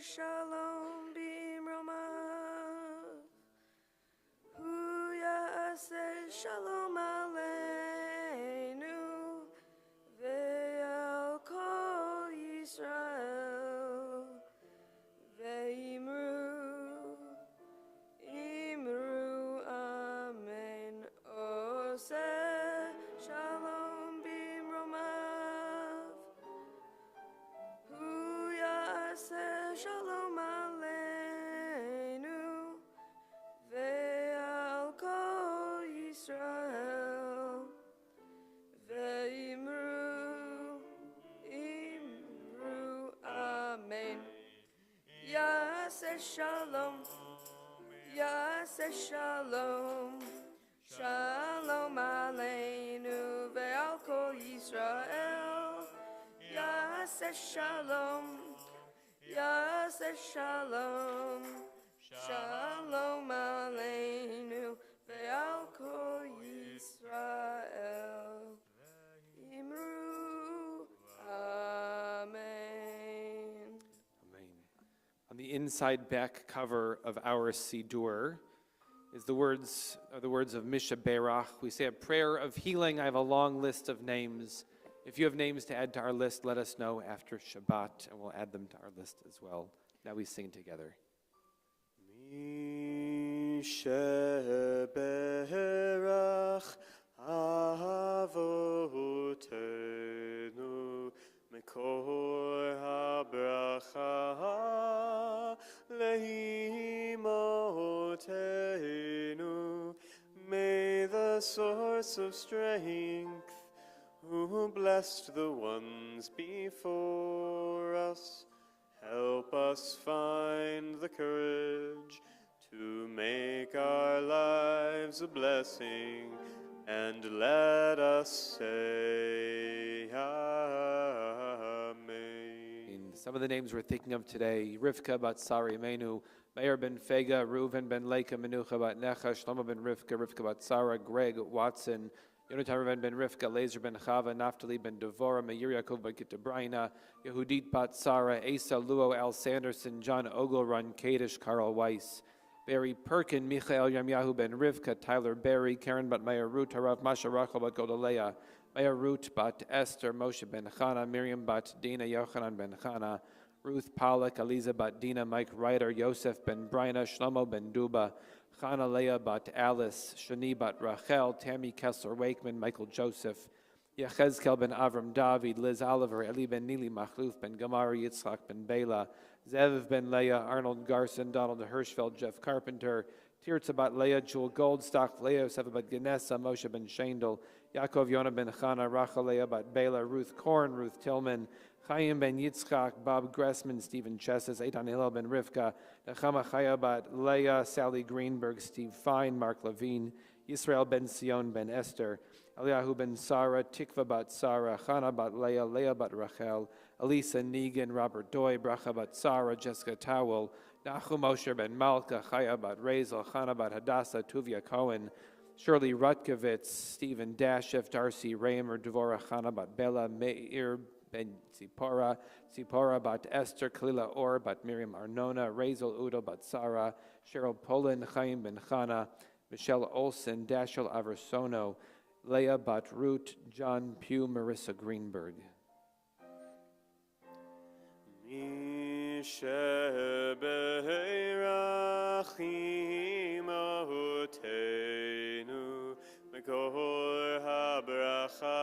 shalom bimromav. Hu yaseh shalom aleinu ve'al kol Yisrael ve'imru amen. Oseh shalom bimromav. Hu yaseh shalom aleinu ve'al kol Yisrael ve'imru amen. Yaseh shalom, yaseh shalom, shalom aleinu ve'al kol Yisrael. Yaseh shalom, yaseh shalom, shalom aleinu ve'al kol Yisrael. Imru, amen. Amen. On the inside back cover of our Siddur are the words of Misha Berach. We say a prayer of healing. I have a long list of names. If you have names to add to our list, let us know after Shabbat, and we'll add them to our list as well. Now we sing together. Misha Berach Avotenu Mekor HaBracha Leimotenu. May the source of strength, who blessed the ones before us, help us find the courage to make our lives a blessing, and let us say Amen. And some of the names we're thinking of today: Rivka bat Sari Menu, Meir ben Fega, Reuven ben Leika, Menucha bat Necha, Shlomo ben Rivka, Rivka bat Sarah, Greg Watson, Yonatan Reuven ben Rivka, Lazer ben Chava, Naphtali ben Devora, Meir Yaakov ben Kitabraina, Yehudit bat Sarah, Asa Luo, Al Sanderson, John Ogilrun, Kadish, Carl Weiss, Barry Perkin, Michael Yamyahu ben Rivka, Tyler Berry, Karen bat Meir Ruth, Harav Masha Rachel bat Godalea, Meir Ruth bat Esther, Moshe ben Chana, Miriam bat Dina, Yochanan ben Chana, Ruth Pollack, Aliza bat Dina, Mike Ryder, Yosef ben Brina, Shlomo ben Duba, Chana Leah bat Alice, Shani bat Rachel, Tammy Kessler Wakeman, Michael Joseph, Yechezkel ben Avram David, Liz Oliver, Eli ben Nili Machluf ben Gamar, Yitzchak ben Bela, Zev ben Leah, Arnold Garson, Donald Hirschfeld, Jeff Carpenter, Tirza bat Leah, Jewel Goldstock, Leah Yosef bat Genessa, Moshe ben Shandel, Yaakov Yonah ben Chana, Rachel Leah bat Bela, Ruth Korn, Ruth Tillman, Chaim ben Yitzchak, Bob Gressman, Stephen Chesses, Eitan Hillel ben Rivka, Nechama Chaya bat Leah, Sally Greenberg, Steve Fine, Mark Levine, Yisrael ben Sion ben Esther, Eliyahu ben Sarah, Tikva bat Sarah, Chana bat Leah, Leah bat Rachel, Elisa Negan, Robert Doy, Bracha bat Sarah, Jessica Towell, Nachum Mosher ben Malka, Chaya bat Razel, Chana bat Hadassah, Tuvia Cohen, Shirley Rutkovitz, Stephen Dashev, Darcy Raymer, Devorah Chana bat Bella, Meir ben Zipporah, Zipporah bat Esther, Kalila Or bat Miriam Arnona, Razel Udo bat Sarah, Cheryl Polin, Chaim ben Chana, Michelle Olson, Dashel Aversono, Leah bat Root, John Pugh, Marissa Greenberg. Misha Berach Imahotenu Mekor HaBracha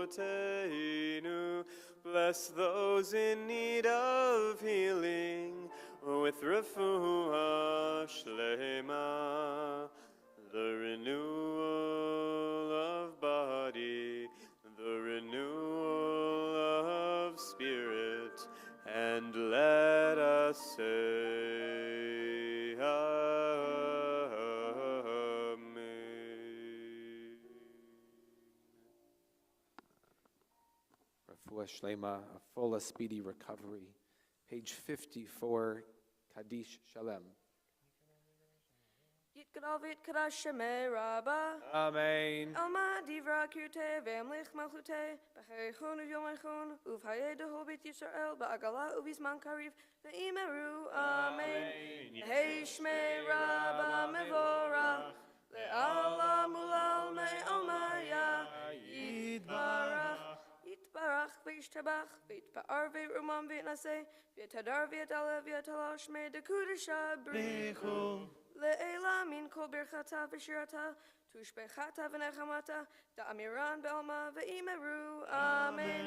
Leavotenu. Bless those in need of healing with refuah shlema, the renewal of body, the renewal of spirit, and let us say Amen. Refuah Shlema, a full, a speedy recovery. Page 54, Kaddish Shalem. יתגדל ויתקדש שמי רבה. Amen. Alma divra kirte v'amlich malchute b'cherichun u'yomachun uv'haye dehol beit Yisrael ba'agala u'bizman kariv ve'imeru Amen. Hey shmei Rabba mevorach le'ala mulal me'almaya yitbarach yitbarach v'yishtabach v'yitpa'ar v'yirumam v'yitnaseh v'yitadar v'yitala v'yitala shmei dekudesha brichu le'ela min kol birchata v'shirata tushbechata v'nechamata da'amiran be'alma ve'imeru Amen.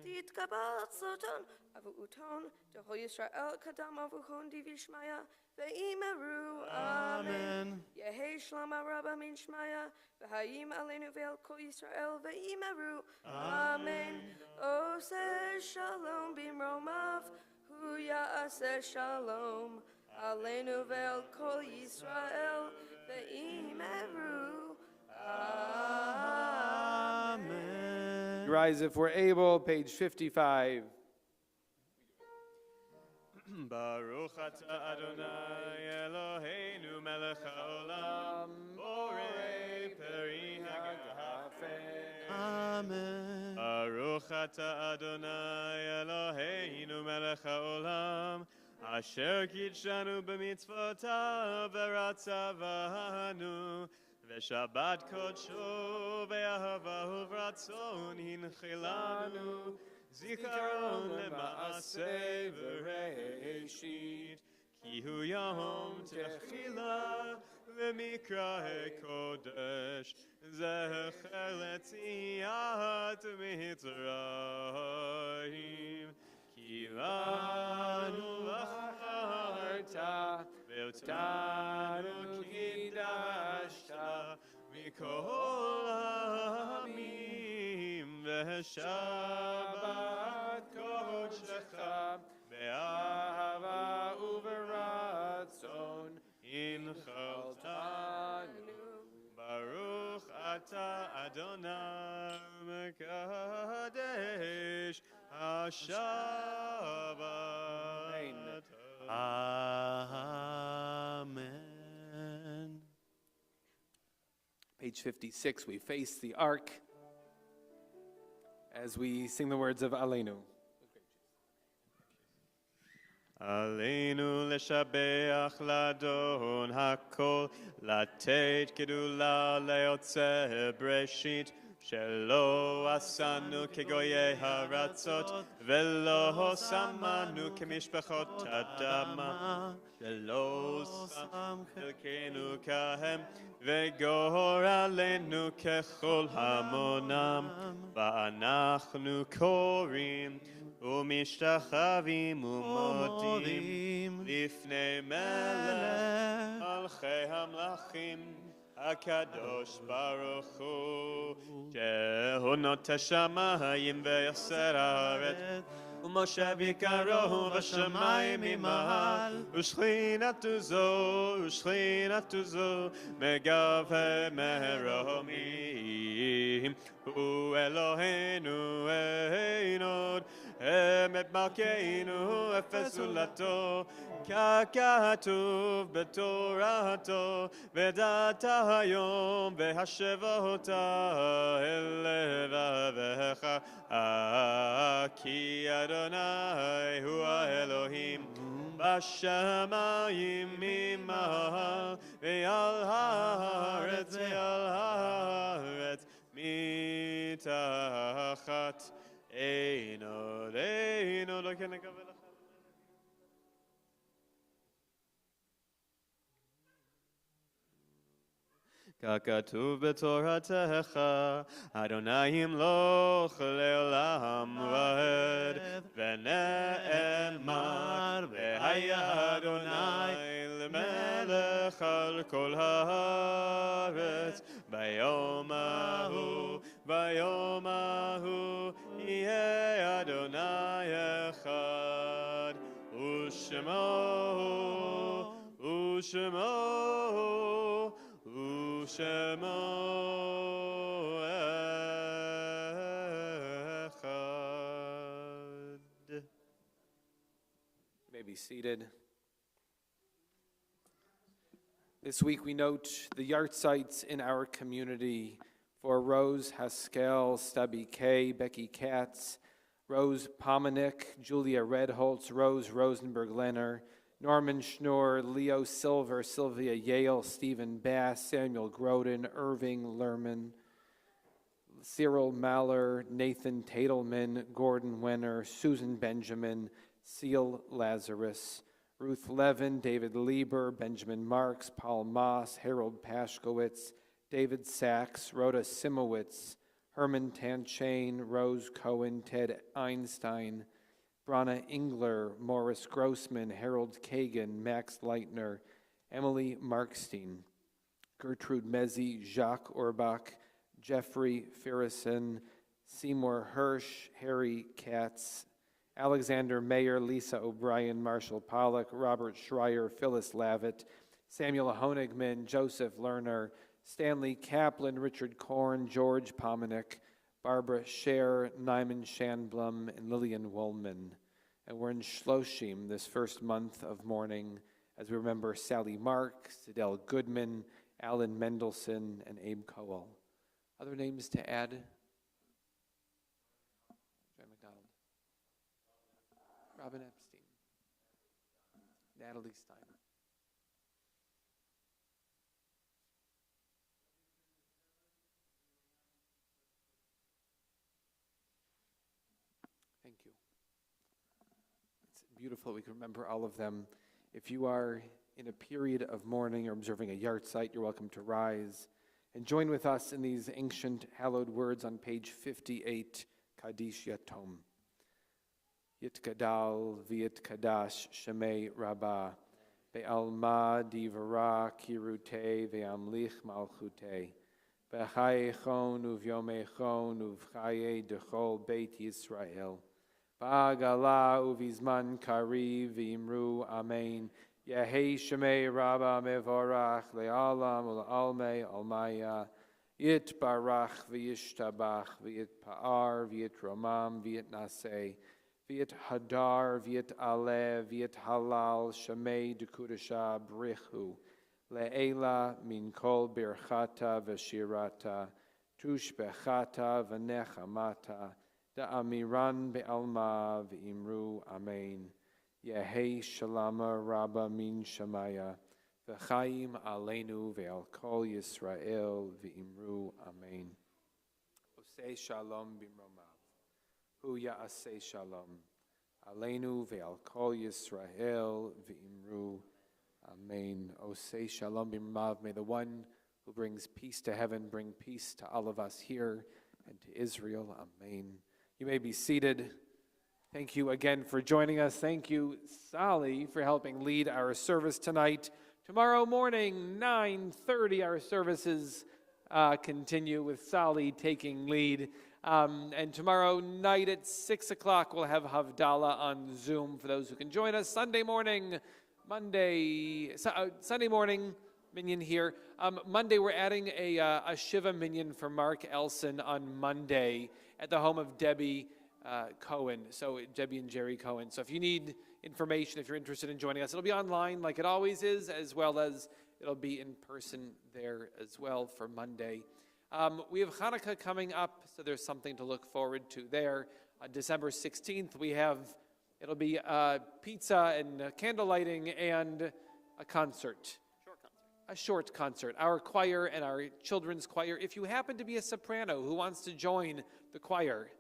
Dit Kabbalat Shabbat avu uton dehol Yisrael kadam avuchon divishmaya ve'imeru Amen. Yehi shlama rabba min shmaya v'hayim aleinu ve'al kol Yisrael ve'imeru Amen. Oseh shalom bimromav hu ya'aseh shalom aleinu ve'al kol Yisrael ve'imeru Amen. Rise if we're able, page 55. Baruch atah Adonai Eloheinu melech haolam borei peri hagafen. Amen. Baruch atah Adonai Eloheinu melech haolam asher kitshanu b'mitzvotav v'ratzavanu v'shabbat kodsho v'ahavahu v'ratzon hinchilanu zikaron lema'aseh v'reishit ki hu yom techila v'mikra'e kodesh zecher letziyat mitzrayim ki lanu acharta ve'otanu kidashta mikol ha'amim ve'shabbat kodshecha be'ahava u'veratzon inchaltanu Baruch atah Adonai mekadesh HaShabbat. Amen. Page 56, we face the ark as we sing the words of Aleinu. Aleinu leshabeach ladon hakol latet kedula leotze breshit shelo asanu kegoye haratzot velo samanu kemishpachot adama shelo sam chelkenu kahem vegor alenu kechol hamonam va'anachnu korim ומשתחווים ומודים לפני מלך מלכי המלכים הקדוש ברוך הוא שהונות השמיים ויסר הארץ ומשה ביקרו בשמיים ממעל ושכינתו זו מגבה מרומים הוא אלוהינו אין עוד אמת מלכנו אפס זולתו ככתוב בתורתו ודעת היום והשבה אותה אל לבביך כי אדוני הוא האלוהים בשמיים ממעל ועל הארץ מתחת אין עוד לא כן לקבל אחר ככתוב בתורתך, אדוני ימלוך לעולם ועד, ונאמר, והיה אדוני למלך על כל הארץ, ביום ההוא יהיה אדוני אחד, ושמו אחד. You may be seated. This week we note the yahrzeits in our community for Rose Haskell, Stubby K, Becky Katz, Rose Pomenick, Julia Redholtz, Rose Rosenberg-Lenner, Norman Schnorr, Leo Silver, Sylvia Yale, Stephen Bass, Samuel Groden, Irving Lerman, Cyril Maller, Nathan Tadelman, Gordon Wenner, Susan Benjamin, Seal Lazarus, Ruth Levin, David Lieber, Benjamin Marks, Paul Moss, Harold Pashkowitz, David Sachs, Rhoda Simowitz, Herman Tanchain, Rose Cohen, Ted Einstein, Brana Engler, Morris Grossman, Harold Kagan, Max Leitner, Emily Markstein, Gertrude Mezzi, Jacques Orbach, Jeffrey Ferrison, Seymour Hirsch, Harry Katz, Alexander Mayer, Lisa O'Brien, Marshall Pollock, Robert Schreier, Phyllis Lavitt, Samuel Honigman, Joseph Lerner, Stanley Kaplan, Richard Korn, George Pomenick, Barbara Scher, Nyman Shanblum, and Lillian Woolman. And we're in Shloshim this first month of mourning as we remember Sally Marks, Adele Goodman, Alan Mendelson, and Abe Coel. Other names to add? John McDonald. Robin Epstein. Natalie Steiner. Thank you. It's beautiful we can remember all of them. If you are in a period of mourning or observing a yahrzeit, you're welcome to rise and join with us in these ancient hallowed words on page 58, Kaddish Yatom. Yitkadal v'yitkadash shemei rabbah, be'alma divara kirute ve'amlich malchute, be'chayechon uv'yomechon uv'chaye dechol beit Yisrael, ba'agala uv'izman kari v'imru amen, Yehei Shemei Rabba Mevorach Le'alam U'Almei Almaya Yit Barach V'Yishtabach V'Yit Pa'ar V'Yit Romam V'Yit Naseh V'Yit Hadar V'Yit Aleh V'Yit Halal Shemei Dekudasha Brichu Le'ela Min Kol Birchata V'Shirata Tush Bechata V'Nechamata Da'amiran Be'alma V'Imru Amen Yehei Shalama Rabba Min Shamaya V'chaim Aleinu Ve'al Kol Yisrael V'imru Amen. Osei Shalom B'mromav Hu Ya'asei Shalom Aleinu Ve'al Kol Yisrael V'imru Amen. Osei Shalom B'mromav. May the one who brings peace to heaven bring peace to all of us here and to Israel. Amen. You may be seated. Thank you again for joining us. Thank you, Sally, for helping lead our service tonight. Tomorrow morning, 9:30, our services continue with Sally taking lead. And tomorrow night at 6 o'clock, we'll have Havdalah on Zoom for those who can join us. Sunday morning, Minyan here. Monday, we're adding a Shiva Minyan for Mark Elson on Monday at the home of Debbie Cohen, so Debbie and Jerry Cohen. So if you need information, if you're interested in joining us, it'll be online like it always is, as well as it'll be in person there as well for Monday. We have Hanukkah coming up, so there's something to look forward to there. December 16th, it'll be pizza and candle lighting and a concert. A short concert. Our choir and our children's choir. If you happen to be a soprano who wants to join the choir,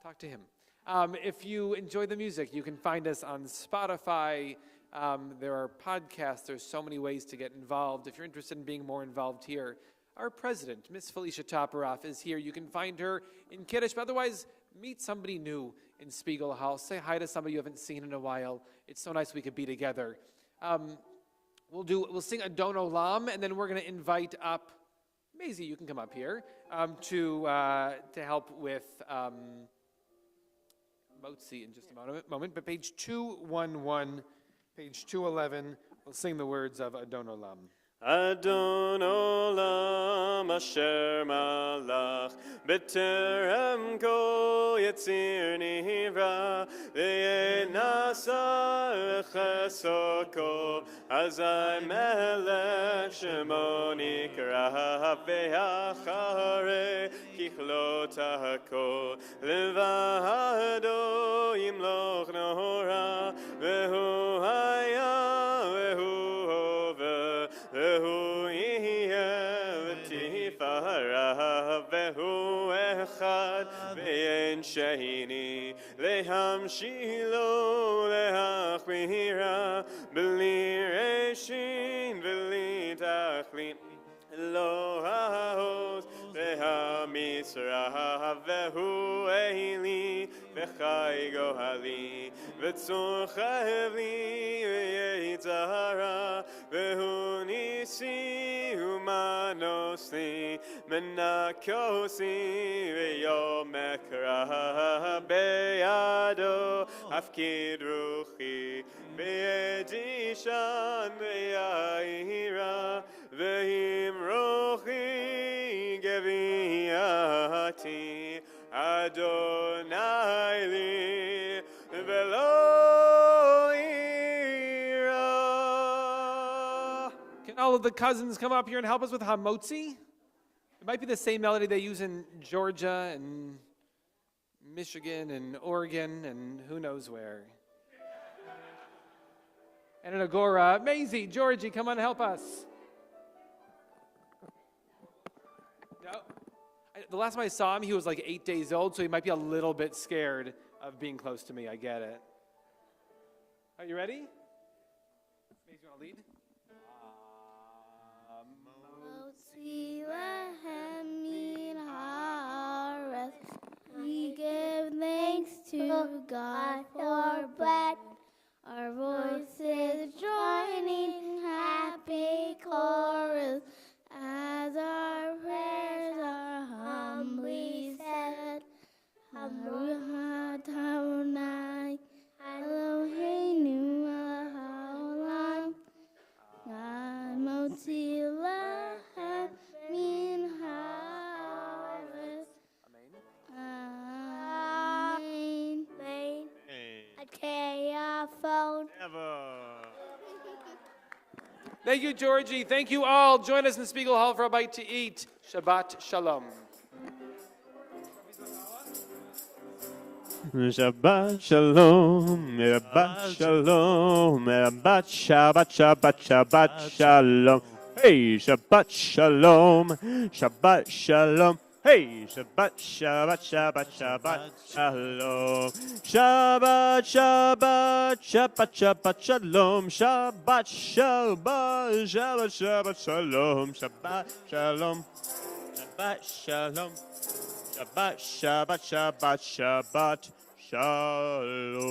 talk to him. If you enjoy the music, you can find us on Spotify. There are podcasts. There's so many ways to get involved. If you're interested in being more involved here, our president, Miss Felicia Toporov, is here. You can find her in Kiddush. But otherwise, meet somebody new in Spiegelhal. Say hi to somebody you haven't seen in a while. It's so nice we could be together. We'll sing Adon Olam, and then we're going to invite up Maisie. You can come up here to help with Motzi in just a moment. But page 211, page 211, we'll sing the words of Adon Olam. Adon Olam Asher Malach B'terem Kol Yetzir Nivra V'yenasar Chesoko Azai melech shemo nikra ve'achare kichlot hakol levado yimloch nora vehu haya vehu hove vehu yeh v'tifara vehu echad ve'en sheni lehamshilo lehachmira b'li reshin b'li tachlin lo ha'hoz ve'ha'mitzra vehu ehili ve'chai gohali ve'tzor chavli ve'yitzara vehu nisi umanosli menakosi ve'yom ekra be'yado afkid ruchi be'edishan ve'yahira ve'im rochi geviati Adonai li ve'lo ira. Can all of the cousins come up here and help us with Hamotzi? It might be the same melody they use in Georgia and Michigan and Oregon and who knows where. And in Agora, Maisie, Georgie, come on, help us. No. The last time I saw him, he was like 8 days old, so he might be a little bit scared of being close to me. I get it. Are you ready? Maisie, you want to lead? We give thanks to God for bread. Our voices joining happy chorus as our prayers are humbly said. Adonai, Eloheinu haolam, God motzi lechem min haaretz. Amen. Amen. Phone. Thank you, Georgie. Thank you all. Join us in Spiegel Hall for a bite to eat. Shabbat Shalom. Shabbat shalom, Shabbat shalom, Shabbat Shabbat Shabbat Shabbat shalom. Hey, Shabbat shalom, Shabbat shalom. Hey, Shabbat Shabbat Shabbat Shabbat shalom. Shabbat Shabbat Shabbat Shabbat shalom. Shabbat Shabbat Shabbat Shabbat shalom. Shabbat shalom. Shabbat shalom. Shabbat, Shabbat, Shabbat, Shabbat, Shalom.